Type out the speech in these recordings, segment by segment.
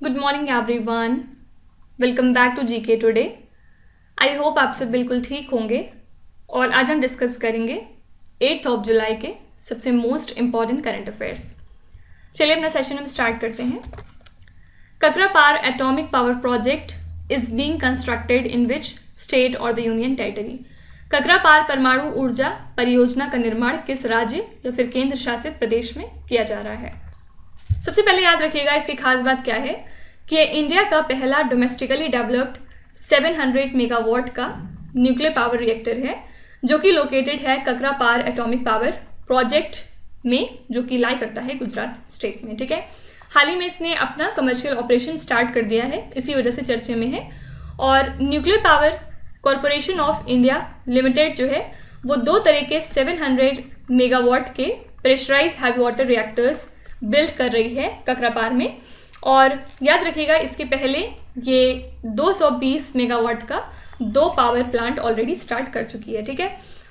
Good morning everyone, welcome back to GK today. I hope आप सब बिल्कुल ठीक होंगे और आज हम डिस्कस करेंगे 8 जुलाई के सबसे मोस्ट इम्पॉर्टेंट करंट अफेयर्स। चलिए अपना सेशन हम स्टार्ट करते हैं। Kakrapar atomic power project is being constructed in which state और द यूनियन टेरिटरी। ककरापार परमाणु ऊर्जा परियोजना का निर्माण किस राज्य या फिर केंद्र शासित प्रदेश में किया जा रहा है। सबसे पहले याद रखिएगा इसकी खास बात क्या है कि ये इंडिया का पहला डोमेस्टिकली डेवलप्ड 700 मेगावाट का न्यूक्लियर पावर रिएक्टर है जो कि लोकेटेड है ककरापार एटॉमिक पावर प्रोजेक्ट में, जो कि लाई करता है गुजरात स्टेट में। ठीक है, हाल ही में इसने अपना कमर्शियल ऑपरेशन स्टार्ट कर दिया है, इसी वजह से चर्चे में है। और nuclear power corporation of India limited जो है वो दो तरह के 700 मेगावाट के pressurise heavy water reactors build कर रही है ककरापार में। और याद रखिएगा इसके पहले ये 220 मेगावाट का 2 पावर प्लांट ऑलरेडी स्टार्ट कर चुकी है। ठीक है,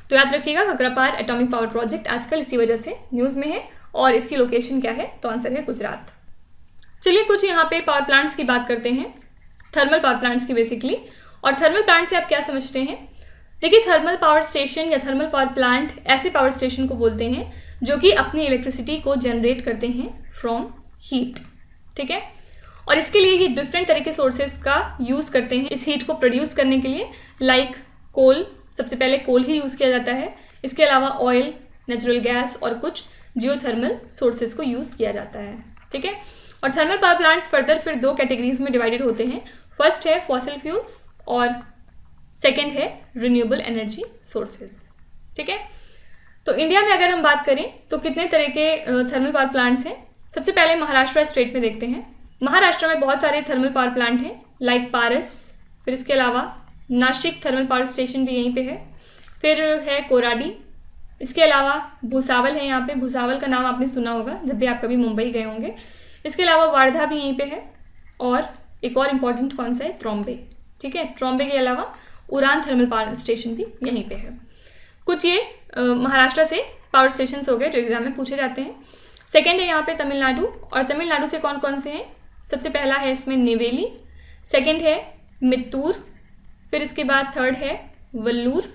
तो याद रखिएगा ककरापार एटॉमिक पावर प्रोजेक्ट आजकल इसी वजह से न्यूज़ में है। और इसकी लोकेशन क्या है, तो आंसर है गुजरात। चलिए कुछ यहाँ पे पावर प्लांट्स की बात करते हैं, थर्मल पावर प्लांट्स की बेसिकली। और थर्मल प्लांट से आप क्या समझते हैं? देखिए, थर्मल पावर स्टेशन या थर्मल पावर प्लांट ऐसे पावर स्टेशन को बोलते हैं जो कि अपनी इलेक्ट्रिसिटी को जनरेट करते हैं फ्रॉम हीट। ठीक है, और इसके लिए ये डिफरेंट तरह के सोर्सेज का यूज़ करते हैं इस हीट को प्रोड्यूस करने के लिए। लाइक कोल, सबसे पहले कोल ही यूज़ किया जाता है। इसके अलावा ऑयल, नेचुरल गैस और कुछ जियोथर्मल सोर्सेज को यूज़ किया जाता है। ठीक है, और थर्मल पावर प्लांट्स फर्दर फिर 2 कैटेगरीज में डिवाइडेड होते हैं। फर्स्ट है फॉसिल फ्यूल्स और सेकेंड है रिन्यूएबल एनर्जी सोर्सेज। ठीक है, तो इंडिया में अगर हम बात करें तो कितने तरह के थर्मल पावर प्लांट्स हैं। सबसे पहले महाराष्ट्र स्टेट में देखते हैं। महाराष्ट्र में बहुत सारे थर्मल पावर प्लांट हैं लाइक पारस, फिर इसके अलावा नासिक थर्मल पावर स्टेशन भी यहीं पे है, फिर है कोराडी, इसके अलावा भुसावल है। यहाँ पे भुसावल का नाम आपने सुना होगा जब भी आप कभी मुंबई गए होंगे। इसके अलावा वारधा भी यहीं पे है और एक और इम्पॉर्टेंट कौन सा है, ट्रॉम्बे। ठीक है, ट्रॉम्बे के अलावा उड़ान थर्मल पावर स्टेशन भी यहीं पे है। कुछ ये महाराष्ट्र से पावर स्टेशन हो गए जो एग्जाम में पूछे जाते हैं। सेकेंड है यहाँ पे तमिलनाडु, और तमिलनाडु से कौन कौन से हैं? सबसे पहला है इसमें नेवेली, सेकेंड है मित्तूर, फिर इसके बाद थर्ड है वल्लूर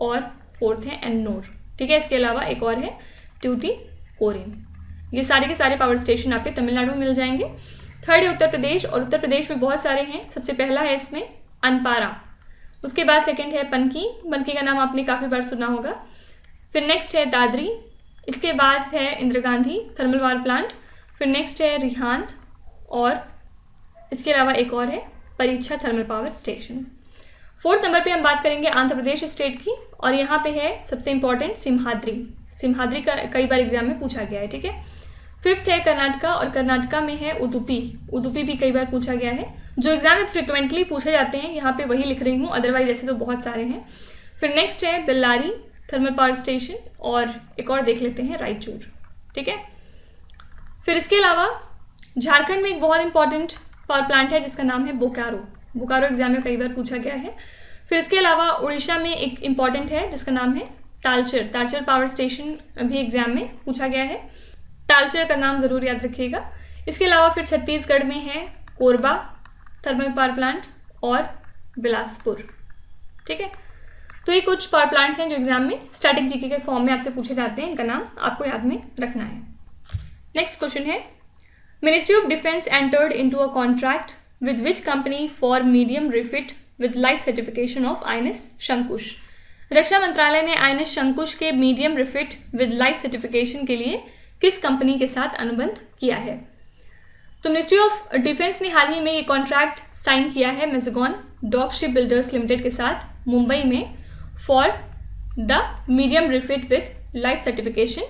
और फोर्थ है एन्नोर। ठीक है, इसके अलावा एक और है ट्यूटिकोरिन। ये सारे के सारे पावर स्टेशन आपके तमिलनाडु में मिल जाएंगे। थर्ड है उत्तर प्रदेश, और उत्तर प्रदेश में बहुत सारे हैं। सबसे पहला है इसमें अनपारा, उसके बाद सेकेंड है पनकी, पनकी का नाम आपने काफ़ी बार सुना होगा। फिर नेक्स्ट है दादरी, इसके बाद है Indira Gandhi thermal power plant, फिर नेक्स्ट है रिहांद, और इसके अलावा एक और है परीक्षा thermal power station. Fourth number पे हम बात करेंगे आंध्र प्रदेश स्टेट की, और यहाँ पे है सबसे इंपॉर्टेंट सिम्हाद्री। सिम्हाद्री का कई बार एग्जाम में पूछा गया है। ठीक है, फिफ्थ है कर्नाटका, और कर्नाटका में है उदुपी। उदुपी भी कई बार पूछा गया है, जो एग्जाम में फ्रिक्वेंटली पूछे जाते हैं, यहाँ पे वही लिख रही हूँ, अदरवाइज ऐसे तो बहुत सारे हैं। फिर नेक्स्ट है बेल्लारी थर्मल पावर स्टेशन, और एक और देख लेते हैं रायचूर। ठीक है, फिर इसके अलावा झारखंड में एक बहुत इंपॉर्टेंट पावर प्लांट है जिसका नाम है बोकारो। बोकारो एग्जाम में कई बार पूछा गया है। फिर इसके अलावा उड़ीसा में एक इम्पॉर्टेंट है जिसका नाम है तालचेर। तालचेर पावर स्टेशन भी एग्जाम में पूछा गया है, तालचेर का नाम जरूर याद रखिएगा। इसके अलावा फिर छत्तीसगढ़ में है कोरबा थर्मल पावर प्लांट और बिलासपुर। ठीक है, तो ये कुछ पावर प्लांट्स हैं जो एग्जाम में स्टैटिक जीके के फॉर्म में आपसे पूछे जाते हैं, इनका नाम आपको याद में रखना है। नेक्स्ट क्वेश्चन है, ministry of defence entered into a contract with which company for medium refit with life certification of INS Shankush. रक्षा मंत्रालय ने आईएनएस शंकुश के medium refit with life certification के लिए किस कंपनी के साथ अनुबंध किया है? तो मिनिस्ट्री ऑफ डिफेंस ने हाल ही में ये कॉन्ट्रैक्ट साइन किया है मैज़गॉन डॉक शिप बिल्डर्स लिमिटेड के साथ मुंबई में for the medium refit with life certification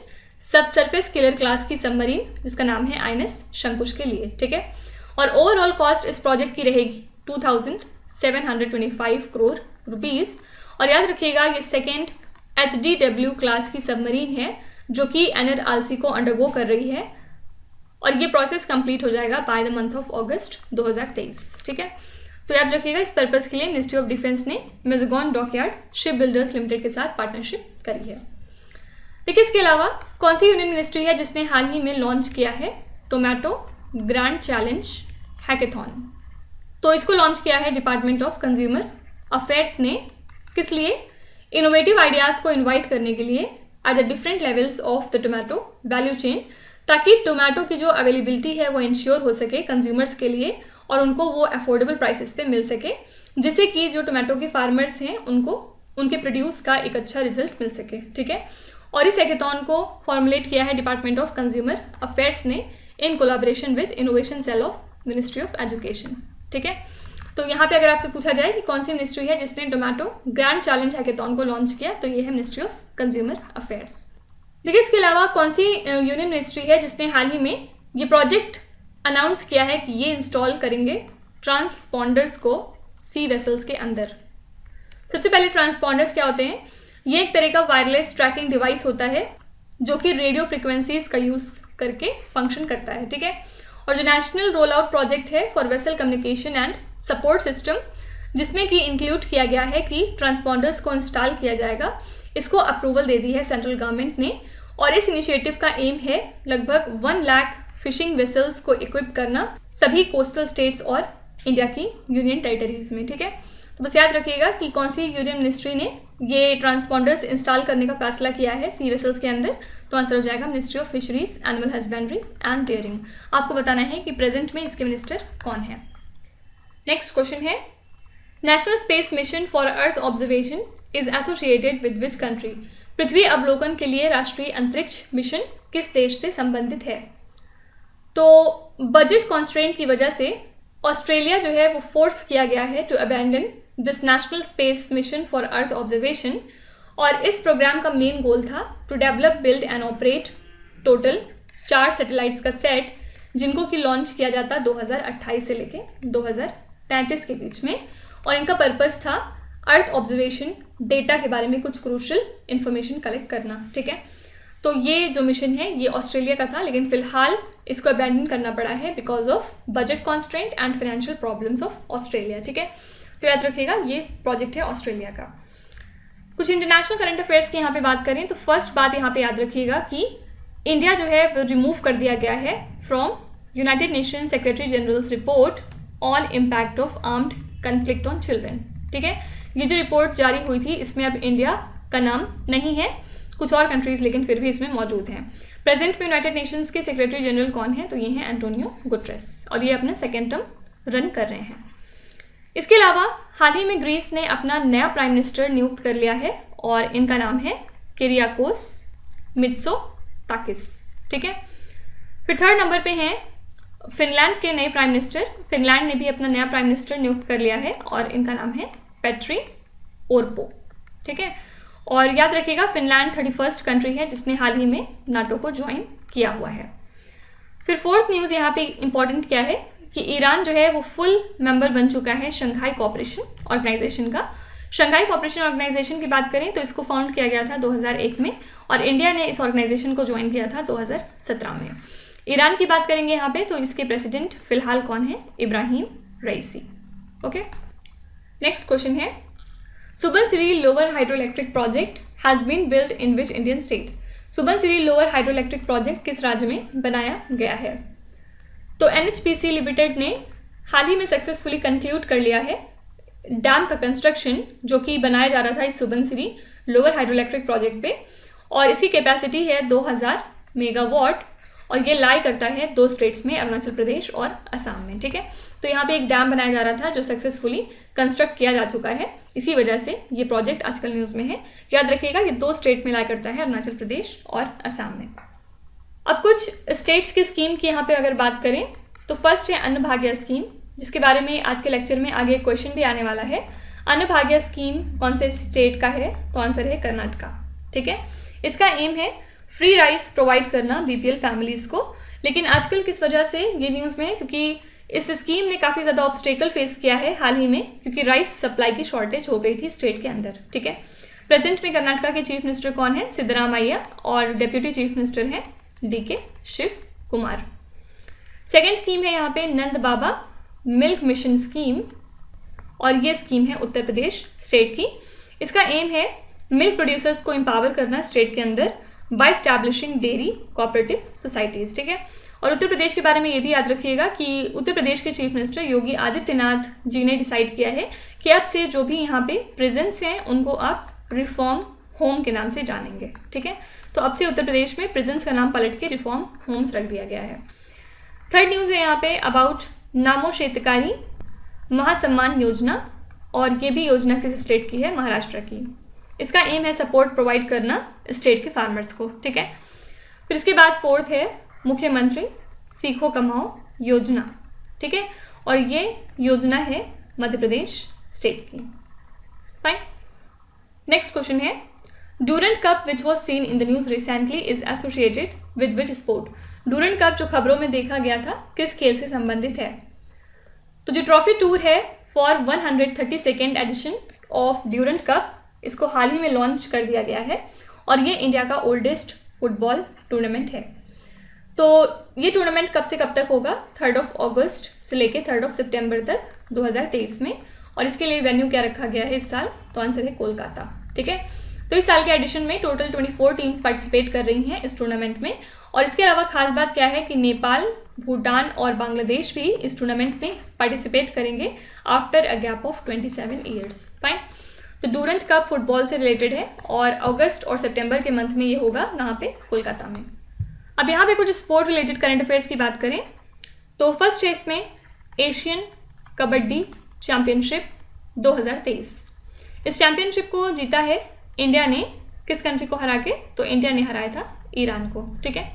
सब सरफेस किलर क्लास की सबमरीन जिसका नाम है आईएनएस शंकुश के लिए। ठीक है, और ओवरऑल कॉस्ट इस प्रोजेक्ट की रहेगी 2725 करोड़ रुपीज़। और याद रखिएगा ये सेकेंड HDW क्लास की सबमरीन है जो कि NRLC को अंडरगो कर रही है, और ये प्रोसेस कंप्लीट हो जाएगा बाय द मंथ ऑफ अगस्त 2023। ठीक है, तो याद रखिएगा इस पर्पज़ के लिए मिनिस्ट्री ऑफ डिफेंस ने मैज़गॉन डॉकयार्ड शिप बिल्डर्स लिमिटेड के साथ पार्टनरशिप करी है। देखिए, इसके अलावा कौन सी यूनियन मिनिस्ट्री है जिसने हाल ही में लॉन्च किया है टोमेटो ग्रैंड चैलेंज हैकेथॉन। तो इसको लॉन्च किया है डिपार्टमेंट ऑफ कंज्यूमर अफेयर्स ने। किस लिए? इनोवेटिव आइडियाज़ को इनवाइट करने के लिए at the different levels of the tomato value chain, ताकि टोमेटो की जो अवेलेबिलिटी है वो इंश्योर हो सके कंज्यूमर्स के लिए और उनको वो अफोर्डेबल प्राइसेस पे मिल सके, जिससे कि जो टोमेटो के फार्मर्स हैं उनको उनके प्रोड्यूस का एक अच्छा रिजल्ट मिल सके। ठीक है, और इस हैकेथॉन को फॉर्मुलेट किया है डिपार्टमेंट ऑफ कंज्यूमर अफेयर्स ने in collaboration with innovation cell of ministry of education. ठीक है, तो यहाँ पे अगर आपसे पूछा जाए कि कौन सी मिनिस्ट्री है जिसने टोमेटो ग्रैंड चैलेंज हैकेथॉन को लॉन्च किया, तो ये है मिनिस्ट्री ऑफ कंज्यूमर अफेयर्स। देखिए, इसके अलावा कौन सी यूनियन मिनिस्ट्री है जिसने हाल ही में ये प्रोजेक्ट अनाउंस किया है कि ये इंस्टॉल करेंगे ट्रांसपॉन्डर्स को सी वेसल्स के अंदर। सबसे पहले ट्रांसपॉन्डर्स क्या होते हैं? ये एक तरह का वायरलेस ट्रैकिंग डिवाइस होता है जो कि रेडियो फ्रिक्वेंसीज का यूज़ करके फंक्शन करता है। ठीक है, और जो नेशनल रोल आउट प्रोजेक्ट है for vessel communication and support system, जिसमें कि इंक्लूड किया गया है कि ट्रांसपॉन्डर्स को इंस्टॉल किया जाएगा, इसको अप्रूवल दे दी है सेंट्रल गवर्नमेंट ने। और इस इनिशिएटिव का एम है लगभग 1 लाख फिशिंग वेसल्स को इक्विप करना सभी कोस्टल स्टेट्स और इंडिया की यूनियन टेरिटरीज में। ठीक है, तो बस याद रखिएगा कि कौन सी यूनियन मिनिस्ट्री ने ये ट्रांसपॉन्डर्स इंस्टॉल करने का फैसला किया है सी वेसल्स के अंदर। तो आंसर हो जाएगा ministry of fisheries, animal husbandry and dairying. आपको बताना है कि प्रेजेंट में इसके मिनिस्टर कौन है। नेक्स्ट क्वेश्चन है, national space mission for earth observation is associated with which country? पृथ्वी अवलोकन के लिए राष्ट्रीय अंतरिक्ष मिशन किस देश से संबंधित है? तो बजट कॉन्स्ट्रेंट की वजह से ऑस्ट्रेलिया जो है वो फोर्स किया गया है to abandon this national space mission for earth observation. और इस प्रोग्राम का मेन गोल था to develop, build and operate total 4 satellites का सेट, जिनको कि लॉन्च किया जाता 2028 से लेके 2033 के बीच में। और इनका पर्पस था अर्थ ऑब्जर्वेशन डेटा के बारे में कुछ क्रूशल इंफॉर्मेशन कलेक्ट करना। ठीक है, तो ये जो मिशन है ये ऑस्ट्रेलिया का था, लेकिन फिलहाल इसको अबैंडन करना पड़ा है because of budget constraint and financial problems of Australia. ठीक है, तो याद रखिएगा ये प्रोजेक्ट है ऑस्ट्रेलिया का। कुछ इंटरनेशनल करंट अफेयर्स की यहाँ पे बात करें तो फर्स्ट बात यहाँ पे याद रखिएगा कि इंडिया जो है वो रिमूव कर दिया गया है from United nation secretary generals report on impact of armed conflict on children. ठीक है, ये जो रिपोर्ट जारी हुई थी इसमें अब इंडिया का नाम नहीं है, कुछ और कंट्रीज लेकिन फिर भी इसमें मौजूद हैं। प्रेजेंट में यूनाइटेड नेशंस के सेक्रेटरी जनरल कौन है? तो ये हैं एंटोनियो गुटेरेस, और ये अपना सेकेंड टर्म रन कर रहे हैं। इसके अलावा हाल ही में ग्रीस ने अपना नया प्राइम मिनिस्टर नियुक्त कर लिया है और इनका नाम है किरियाकोस मित्सोताकिस। ठीक है, फिर थर्ड नंबर पे हैं फिनलैंड के नए प्राइम मिनिस्टर। फिनलैंड ने भी अपना नया प्राइम मिनिस्टर नियुक्त कर लिया है और इनका नाम है पेट्री ओर्पो। ठीक है, और याद रखिएगा फिनलैंड 31st कंट्री है जिसने हाल ही में नाटो को ज्वाइन किया हुआ है। फिर फोर्थ न्यूज़ यहाँ पे इंपॉर्टेंट क्या है कि ईरान जो है वो फुल मेंबर बन चुका है शंघाई कोऑपरेशन ऑर्गेनाइजेशन का। शंघाई कोऑपरेशन ऑर्गेनाइजेशन की बात करें तो इसको फाउंड किया गया था 2001 में और इंडिया ने इस ऑर्गेनाइजेशन को ज्वाइन किया था 2017 में। ईरान की बात करेंगे यहाँ पे तो इसके प्रेसिडेंट फिलहाल कौन है? Ebrahim Raisi. Okay, next question है, Subansiri lower hydro electric project has been build in which Indian states? Subansiri lower hydro electric project किस राज्य में बनाया गया है? तो NHPC लिमिटेड ने हाल ही में सक्सेसफुली कंक्लूड कर लिया है डैम का कंस्ट्रक्शन जो कि बनाया जा रहा था इस Subansiri lower hydro electric project पे, और इसकी कैपेसिटी है 2000 मेगावाट और ये लाई करता है 2 स्टेट्स में, अरुणाचल प्रदेश और असम में। ठीक है, तो यहाँ पे एक डैम बनाया जा रहा था जो सक्सेसफुली कंस्ट्रक्ट किया जा चुका है, इसी वजह से ये प्रोजेक्ट आजकल न्यूज़ में है। याद रखिएगा ये 2 स्टेट में लाई करता है, अरुणाचल प्रदेश और असम में। अब कुछ स्टेट्स की स्कीम की यहाँ पे अगर बात करें तो फर्स्ट है अन्नभाग्य स्कीम, जिसके बारे में आज के लेक्चर में आगे एक क्वेश्चन भी आने वाला है। अन्नभाग्य स्कीम कौन से स्टेट का है? तो आंसर है कर्नाटका। ठीक है, इसका एम है फ्री राइस प्रोवाइड करना BPL फैमिलीज़ को, लेकिन आजकल किस वजह से ये न्यूज़ में है? क्योंकि इस स्कीम ने काफ़ी ज़्यादा ऑब्स्टेकल फेस किया है हाल ही में, क्योंकि राइस सप्लाई की शॉर्टेज हो गई थी स्टेट के अंदर। ठीक है, प्रेजेंट में कर्नाटका के चीफ मिनिस्टर कौन है? सिद्धरामैया, और डेप्यूटी चीफ मिनिस्टर हैं DK Shiva Kumar. Second scheme है यहाँ पे Nanda Baba milk mission scheme, और ये स्कीम है उत्तर प्रदेश स्टेट की। इसका एम है मिल्क प्रोड्यूसर्स को एम्पावर करना स्टेट के अंदर by establishing dairy cooperative societies. ठीक है, और उत्तर प्रदेश के बारे में ये भी याद रखिएगा कि उत्तर प्रदेश के चीफ मिनिस्टर योगी आदित्यनाथ जी ने डिसाइड किया है कि अब से जो भी यहाँ पे प्रिजन्स हैं उनको आप रिफॉर्म होम के नाम से जानेंगे, ठीक है। तो अब से उत्तर प्रदेश में प्रिजन्स का नाम पलट के रिफॉर्म होम्स रख दिया गया है। थर्ड न्यूज़ है यहाँ पे अबाउट नामो शेतकारी महासम्मान योजना, और ये भी योजना किस स्टेट की है? महाराष्ट्र की। इसका एम है सपोर्ट प्रोवाइड करना स्टेट के फार्मर्स को, ठीक है। फिर इसके बाद फोर्थ है मुख्यमंत्री सीखो कमाओ योजना, ठीक है, और ये योजना है मध्य प्रदेश स्टेट की। फाइन। नेक्स्ट क्वेश्चन है Durand cup which was seen in the news recently is associated with which sport. Durand cup जो खबरों में देखा गया था किस खेल से संबंधित है? तो जो ट्रॉफी टूर है for 132nd edition of Durand cup, इसको हाल ही में लॉन्च कर दिया गया है और ये इंडिया का ओल्डेस्ट फुटबॉल टूर्नामेंट है। तो ये टूर्नामेंट कब से कब तक होगा? 3 अगस्त से लेके 3 सितंबर तक 2023 में, और इसके लिए वेन्यू क्या रखा गया है इस साल? तो आंसर है कोलकाता, ठीक है। तो इस साल के एडिशन में टोटल 24 टीम्स पार्टिसिपेट कर रही हैं इस टूर्नामेंट में, और इसके अलावा खास बात क्या है कि नेपाल, भूटान और बांग्लादेश भी इस टूर्नामेंट में पार्टिसिपेट करेंगे after a gap of 27 years. Fine. तो डूरंट कप फुटबॉल से रिलेटेड है और अगस्त और सितंबर के मंथ में ये होगा यहाँ पे कोलकाता में। अब यहाँ पे कुछ स्पोर्ट रिलेटेड करंट अफेयर्स की बात करें तो फर्स्ट है इसमें एशियन कबड्डी चैंपियनशिप 2023। इस चैंपियनशिप को जीता है इंडिया ने किस कंट्री को हरा के? तो इंडिया ने हराया था ईरान को, ठीक है।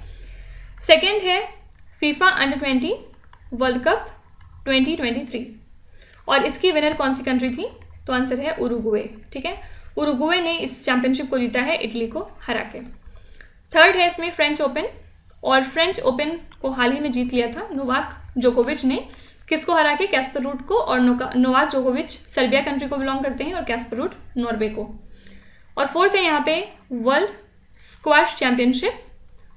सेकेंड है फीफा अंडर 20 वर्ल्ड कप 2023, और इसकी विनर कौन सी कंट्री थी? तो आंसर है उरुग्वे, ठीक है। उरुग्वे ने इस चैंपियनशिप को जीता है इटली को हरा के। थर्ड है इसमें फ्रेंच ओपन, और फ्रेंच ओपन को हाल ही में जीत लिया था नोवाक जोकोविच ने, किसको हरा के? कैस्पर रूट को, और नोवाक जोकोविच सर्बिया कंट्री को बिलोंग करते हैं और कैस्पर रूट नॉर्वे को। और फोर्थ है यहाँ पे वर्ल्ड स्क्वैश चैंपियनशिप,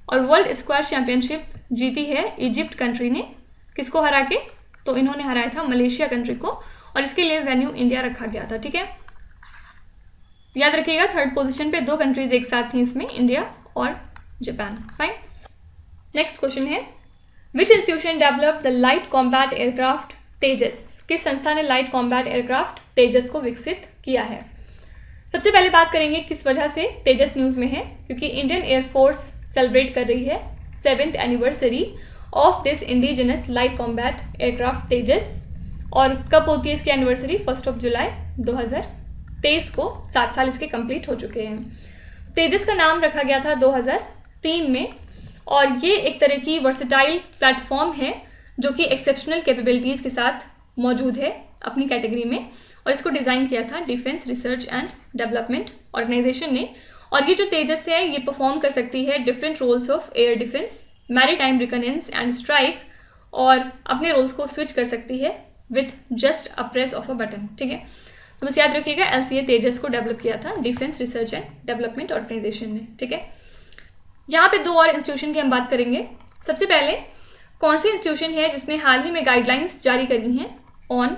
और वर्ल्ड स्क्वैश चैंपियनशिप जीती है इजिप्ट कंट्री ने, किसको हरा के? तो इन्होंने हराया था मलेशिया कंट्री को, और इसके लिए वेन्यू इंडिया रखा गया था, ठीक है। याद रखिएगा थर्ड पोजीशन पे 2 कंट्रीज एक साथ थी इसमें, इंडिया और जापान। फाइन। नेक्स्ट क्वेश्चन है which institution develop the light combat aircraft Tejas. किस संस्था ने लाइट कॉम्बैट एयरक्राफ्ट तेजस को विकसित किया है? सबसे पहले बात करेंगे किस वजह से तेजस न्यूज़ में है, क्योंकि इंडियन एयरफोर्स सेलिब्रेट कर रही है 7th anniversary of this indigenous light combat aircraft Tejas. और कब होती है इसकी एनिवर्सरी? 1 जुलाई 2023 को 7 साल इसके कंप्लीट हो चुके हैं। तेजस का नाम रखा गया था 2003 में, और ये एक तरह की वर्सेटाइल प्लेटफॉर्म है जो कि एक्सेप्शनल कैपेबिलिटीज़ के साथ मौजूद है अपनी कैटेगरी में, और इसको डिज़ाइन किया था defence research and development organisation ने। और ये जो तेजस है ये परफॉर्म कर सकती है different roles of air defence, maritime reconnaissance and strike, और अपने रोल्स को स्विच कर सकती है with just a press of a button, ठीक है। तो बस याद रखिएगा LCA तेजस को डेवलप किया था defence research and development organisation ने, ठीक है। यहाँ पे 2 और इंस्टीट्यूशन की हम बात करेंगे। सबसे पहले कौन सी इंस्टीट्यूशन है जिसने हाल ही में गाइडलाइंस जारी करी हैं ऑन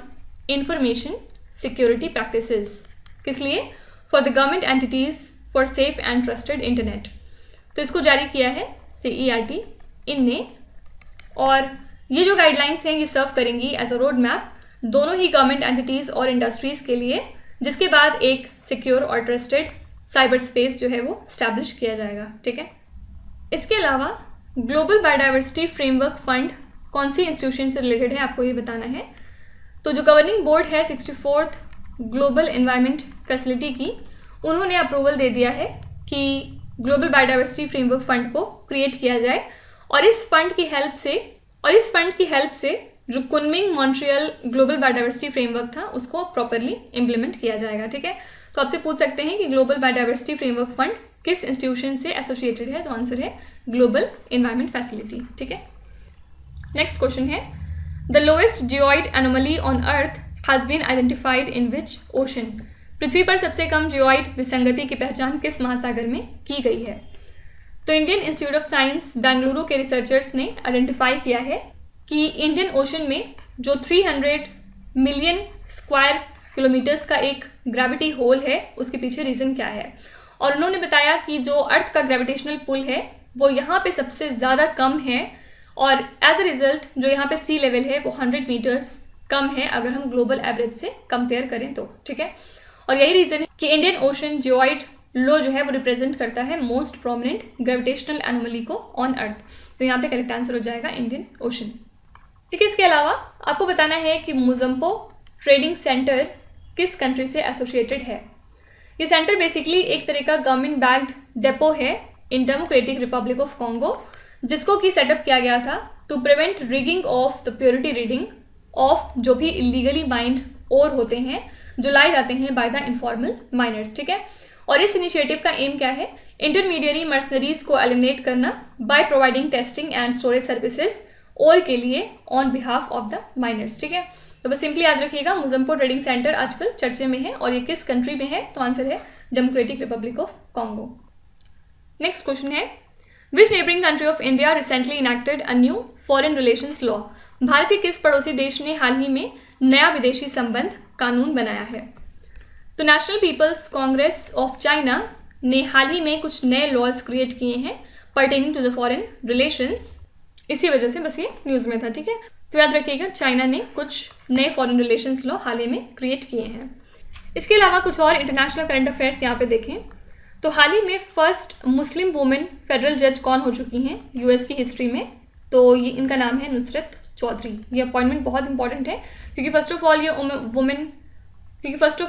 इंफॉर्मेशन सिक्योरिटी प्रैक्टिसेस, किस लिए? For the government entities for safe and trusted internet. तो इसको जारी किया है CERT इन ने, और ये जो गाइडलाइंस हैं ये सर्व करेंगी एज अ रोड मैप दोनों ही गवर्नमेंट एंटिटीज़ और इंडस्ट्रीज़ के लिए, जिसके बाद एक सिक्योर और ट्रस्टेड साइबर स्पेस जो है वो स्टैब्लिश किया जाएगा, ठीक है। इसके अलावा ग्लोबल बायोडाइवर्सिटी फ्रेमवर्क फंड कौन सी इंस्टीट्यूशन से रिलेटेड है आपको ये बताना है। तो जो गवर्निंग बोर्ड है 64th ग्लोबल एनवायरनमेंट फैसिलिटी की, उन्होंने अप्रूवल दे दिया है कि ग्लोबल बायोडाइवर्सिटी फ्रेमवर्क फंड को क्रिएट किया जाए, और इस फंड की हेल्प से जो Kunming Montreal global biodiversity framework था उसको प्रॉपरली इम्प्लीमेंट किया जाएगा, ठीक है। तो आपसे पूछ सकते हैं कि ग्लोबल बायोडाइवर्सिटी फ्रेमवर्क फंड किस इंस्टीट्यूशन से एसोसिएटेड है? तो आंसर है ग्लोबल एनवायरनमेंट फैसिलिटी, ठीक है। नेक्स्ट क्वेश्चन है the lowest geoid anomaly on earth has been identified in which ocean. पृथ्वी पर सबसे कम जियोइड विसंगति की पहचान किस महासागर में की गई है? तो Indian institute of science Bengaluru के रिसर्चर्स ने आइडेंटिफाई किया है कि इंडियन ओशन में जो 300 मिलियन स्क्वायर किलोमीटर्स का एक ग्रेविटी होल है उसके पीछे रीज़न क्या है। और उन्होंने बताया कि जो अर्थ का ग्रेविटेशनल पुल है वो यहाँ पे सबसे ज़्यादा कम है, और एज अ रिजल्ट जो यहाँ पे सी लेवल है वो 100 मीटर्स कम है अगर हम ग्लोबल एवरेज से कंपेयर करें तो, ठीक है। और यही रीज़न है कि इंडियन ओशन जियोइड लो जो है वो रिप्रेजेंट करता है मोस्ट प्रोमिनेंट ग्रेविटेशनल एनोमली को ऑन अर्थ। तो यहाँ पे करेक्ट आंसर हो जाएगा इंडियन ओशन, ठीक है। इसके अलावा आपको बताना है कि मोजम्पो ट्रेडिंग सेंटर किस कंट्री से एसोसिएटेड है। ये सेंटर बेसिकली एक तरह का गवर्नमेंट बैक्ड डेपो है in democratic republic of Congo, जिसको कि सेटअप किया गया था to prevent rigging of the purity reading of जो भी इलीगली माइंड ओर होते हैं जो लाए जाते हैं बाय द इनफॉर्मल माइनर्स, ठीक है। और इस इनिशिएटिव का एम क्या है, इंटरमीडियरी मर्सनरीज को एलिमिनेट करना by providing testing and storage services और के लिए on behalf of the miners, ठीक है। तो बस सिंपली याद रखिएगा मोजम्पो ट्रेडिंग सेंटर आजकल चर्चे में है और ये किस कंट्री में है, तो आंसर है democratic republic of Congo. Next question है which neighbouring country of India recently enacted a new foreign relations law. Bharat के किस पड़ोसी देश ने हाल ही में नया विदेशी संबंध कानून बनाया है। तो national people's congress of China ने हाल ही में कुछ नए लॉज क्रिएट किए हैं pertaining to the foreign relations, इसी वजह से बस ये न्यूज़ में था, ठीक है। तो याद रखिएगा चाइना ने कुछ नए फॉरेन रिलेशंस लॉ हाल ही में क्रिएट किए हैं। इसके अलावा कुछ और इंटरनेशनल करंट अफेयर्स यहाँ पे देखें तो हाल ही में फर्स्ट मुस्लिम वुमेन फेडरल जज कौन हो चुकी हैं यूएस की हिस्ट्री में, तो ये इनका नाम है नुसरत चौधरी। ये अपॉइंटमेंट बहुत इंपॉर्टेंट है क्योंकि फर्स्ट ऑफ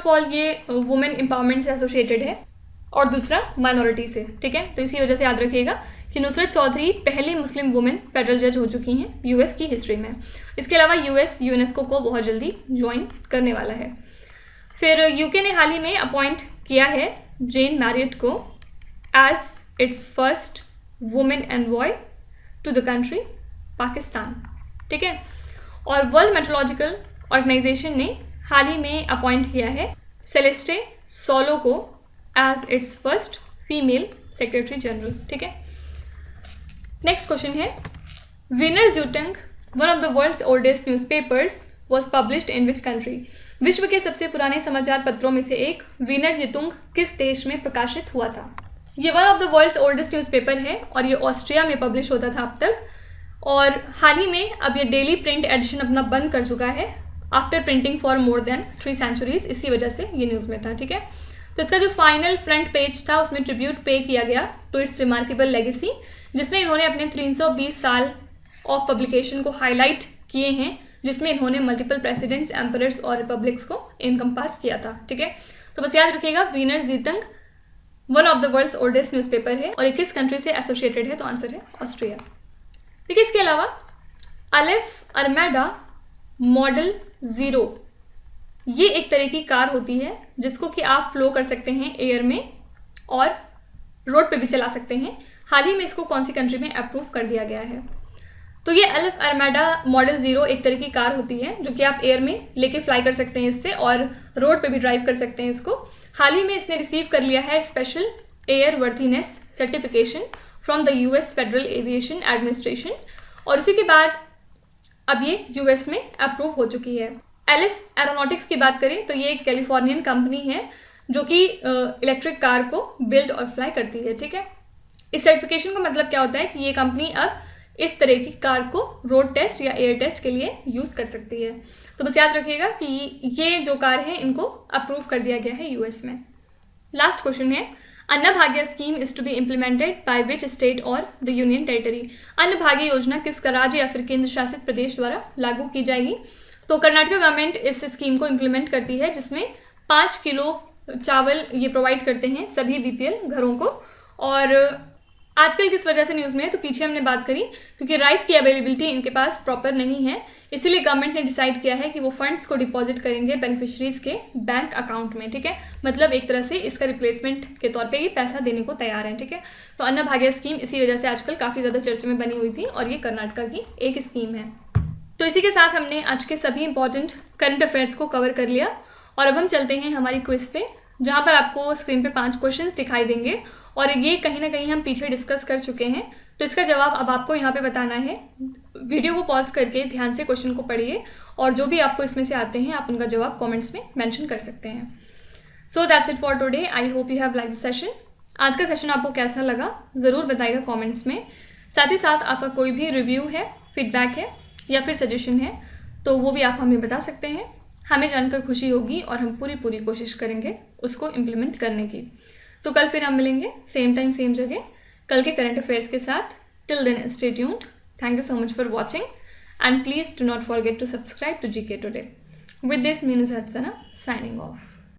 ऑल ये वुमेन एम्पावरमेंट से एसोसिएटेड है और दूसरा माइनॉरिटी से, ठीक है। तो इसी वजह से याद रखिएगा कि नुसरत चौधरी पहली मुस्लिम वुमेन फेडरल जज हो चुकी हैं यूएस की हिस्ट्री में। इसके अलावा यूएस यूनेस्को को बहुत जल्दी ज्वाइन करने वाला है। फिर यूके ने हाल ही में अपॉइंट किया है जेन मैरियट को as its first women envoy to the country Pakistan, ठीक है। और वर्ल्ड मेट्रोलॉजिकल ऑर्गेनाइजेशन ने हाल ही में अपॉइंट किया है सेलेस्टे सोलो को as its first female secretary general, ठीक है। नेक्स्ट क्वेश्चन है Wiener Zeitung one of the world's oldest newspapers was published in which country. विश्व के सबसे पुराने समाचार पत्रों में से एक विनर ज़्यूटंग किस देश में प्रकाशित हुआ था। ये one of the world's oldest newspaper है और ये ऑस्ट्रिया में पब्लिश होता था अब तक, और हाल ही में अब ये डेली प्रिंट एडिशन अपना बंद कर चुका है after printing for more than 3 centuries, इसी वजह से ये न्यूज़ में था, ठीक है। तो इसका जो फाइनल फ्रंट पेज था उसमें ट्रिब्यूट पे किया गया टू इट्स रिमार्केबल लेगेसी, जिसमें इन्होंने अपने 320 साल ऑफ पब्लिकेशन को हाईलाइट किए हैं, जिसमें इन्होंने मल्टीपल प्रेसिडेंट्स, एम्परर्स और रिपब्लिक्स को इनकम्पास किया था, ठीक है। तो बस याद रखिएगा Wiener Zeitung one of the world's oldest newspaper है और ये किस कंट्री से एसोसिएटेड है, तो आंसर है ऑस्ट्रिया, ठीक है। इसके अलावा अलेफ अरमेडा मॉडल 0 ये एक तरह की कार होती है जिसको कि आप फ्लो कर सकते हैं एयर में और रोड पे भी चला सकते हैं। हाल ही में इसको कौन सी कंट्री में अप्रूव कर दिया गया है, तो ये अलेफ अरमेडा मॉडल 0 एक तरह की कार होती है जो कि आप एयर में लेके फ्लाई कर सकते हैं इससे और रोड पे भी ड्राइव कर सकते हैं इसको। हाल ही में इसने रिसीव कर लिया है special air worthiness certification from the US federal aviation administration और उसी के बाद अब ये यूएस में अप्रूव हो चुकी है। एलिफ एरोनॉटिक्स की बात करें तो ये एक कैलिफोर्नियन कंपनी है जो कि इलेक्ट्रिक कार को बिल्ड और फ्लाई करती है, ठीक है। इस सर्टिफिकेशन का मतलब क्या होता है कि ये कंपनी अब इस तरह की कार को रोड टेस्ट या एयर टेस्ट के लिए यूज़ कर सकती है। तो बस याद रखिएगा कि ये जो कार है इनको अप्रूव कर दिया गया है यूएस में। लास्ट क्वेश्चन है Anna Bhagya scheme is to be implemented by which state और the union territory. Anna Bhagya योजना किस राज्य या फिर केंद्र शासित प्रदेश द्वारा लागू की जाएगी। तो कर्नाटक गवर्नमेंट इस स्कीम को इम्प्लीमेंट करती है जिसमें 5 किलो चावल ये प्रोवाइड करते हैं सभी बीपीएल घरों को। और आजकल किस वजह से न्यूज़ में है, तो पीछे हमने बात करी क्योंकि राइस की अवेलेबिलिटी इनके पास प्रॉपर नहीं है, इसीलिए गवर्नमेंट ने डिसाइड किया है कि वो फंड्स को डिपॉजिट करेंगे बेनिफिशरीज के बैंक अकाउंट में, ठीक है। मतलब एक तरह से इसका रिप्लेसमेंट के तौर पे ये पैसा देने को तैयार है, ठीक है। तो अन्न भाग्य स्कीम इसी वजह से आजकल काफ़ी ज़्यादा चर्चा में बनी हुई थी और ये कर्नाटक की एक स्कीम है। तो इसी के साथ हमने आज के सभी इंपॉर्टेंट करंट अफेयर्स को कवर कर लिया और अब हम चलते हैं हमारी क्विज पे, जहाँ पर आपको स्क्रीन पे 5 क्वेश्चंस दिखाई देंगे और ये कहीं ना कहीं हम पीछे डिस्कस कर चुके हैं। तो इसका जवाब अब आपको यहाँ पे बताना है। वीडियो को पॉज करके ध्यान से क्वेश्चन को पढ़िए और जो भी आपको इसमें से आते हैं आप उनका जवाब कमेंट्स में मेंशन कर सकते हैं। So that's it for today. I hope you have like the session. आज का सेशन आपको कैसा लगा ज़रूर बताइएगा कमेंट्स में। साथ ही साथ आपका कोई भी रिव्यू है फीडबैक है या फिर सजेशन है तो वो भी आप हमें बता सकते हैं। हमें जानकर खुशी होगी और हम पूरी कोशिश करेंगे उसको इम्प्लीमेंट करने की। तो कल फिर हम मिलेंगे सेम टाइम सेम जगह कल के करंट अफेयर्स के साथ। Till then stay tuned. Thank you so much for watching and please do not forget to subscribe to GK Today. With this, Meenus Hatsana signing off.